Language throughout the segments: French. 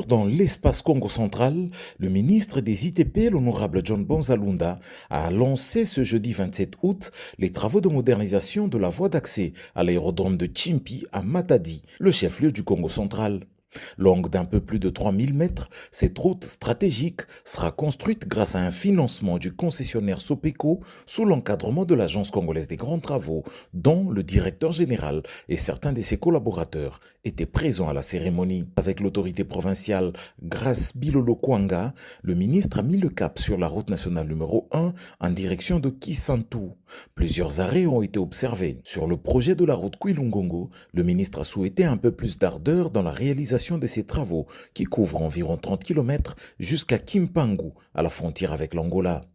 Dans l'espace Congo central, le ministre des ITP, l'honorable John Bonzalunda, a lancé ce jeudi 27 août les travaux de modernisation de la voie d'accès à l'aérodrome de Chimpi à Matadi, le chef-lieu du Congo central. Longue d'un peu plus de 3000 mètres, cette route stratégique sera construite grâce à un financement du concessionnaire Sopeco sous l'encadrement de l'Agence congolaise des grands travaux, dont le directeur général et certains de ses collaborateurs étaient présents à la cérémonie. Avec l'autorité provinciale Grace Bilolo Kwanga, le ministre a mis le cap sur la route nationale numéro 1 en direction de Kisantu. Plusieurs arrêts ont été observés. Sur le projet de la route Kouilungongo, le ministre a souhaité un peu plus d'ardeur dans la réalisation de ces travaux qui couvrent environ 30 km jusqu'à Kimpangu, à la frontière avec l'Angola.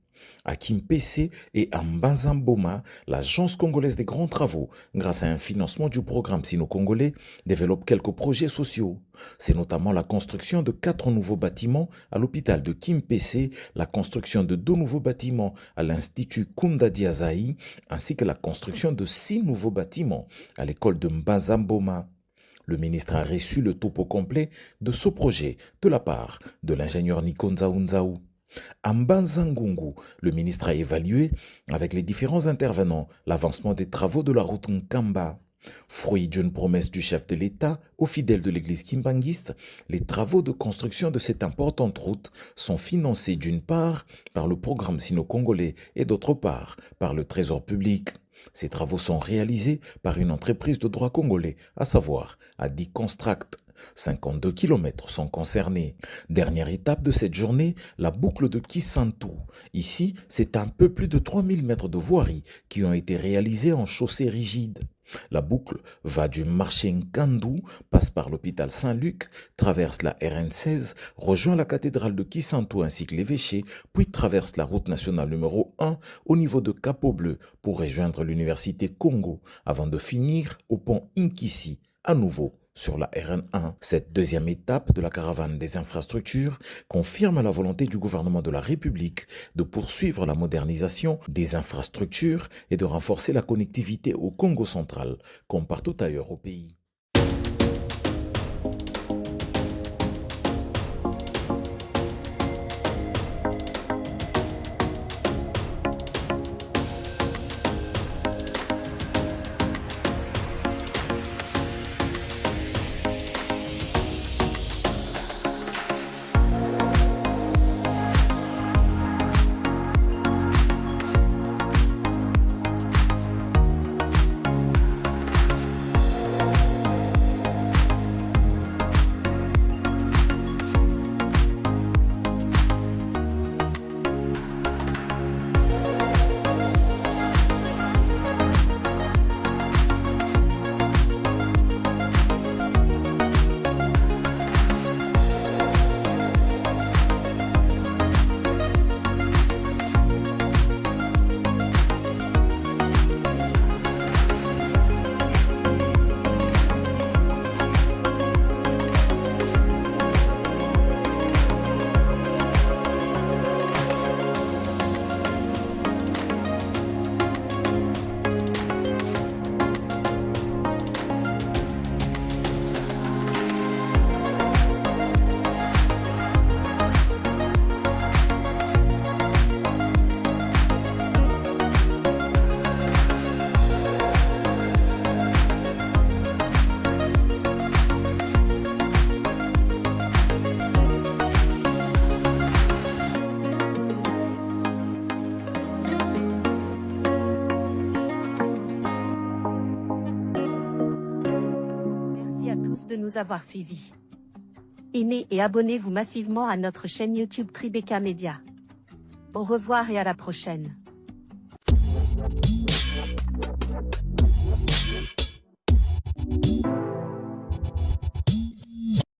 À Kimpese et à Mbanzamboma, l'Agence congolaise des grands travaux, grâce à un financement du programme sino-congolais, développe quelques projets sociaux. C'est notamment la construction de 4 nouveaux bâtiments à l'hôpital de Kimpese, la construction de 2 nouveaux bâtiments à l'Institut Kunda Diazaï, ainsi que la construction de 6 nouveaux bâtiments à l'école de Mbanzamboma. Le ministre a reçu le topo complet de ce projet de la part de l'ingénieur Nikonza Unzaou. À Mbanzangungu, le ministre a évalué avec les différents intervenants l'avancement des travaux de la route Nkamba. Fruit d'une promesse du chef de l'État aux fidèles de l'église kimbanguiste, les travaux de construction de cette importante route sont financés d'une part par le programme sino-congolais et d'autre part par le Trésor public. Ces travaux sont réalisés par une entreprise de droit congolais, à savoir Adi Construct. 52 km sont concernés. Dernière étape de cette journée, la boucle de Kisantu. Ici, c'est un peu plus de 3000 mètres de voirie qui ont été réalisés en chaussée rigide. La boucle va du marché Nkandu, passe par l'hôpital Saint-Luc, traverse la RN16, rejoint la cathédrale de Kisantu ainsi que l'évêché, puis traverse la route nationale numéro 1 au niveau de Capot Bleu pour rejoindre l'université Congo, avant de finir au pont Inkisi, à nouveau sur la RN1. Cette deuxième étape de la caravane des infrastructures confirme la volonté du gouvernement de la République de poursuivre la modernisation des infrastructures et de renforcer la connectivité au Congo central, comme partout ailleurs au pays. tous de nous avoir suivis. Aimez et abonnez-vous massivement à notre chaîne YouTube Tribeca Media. Au revoir et à la prochaine.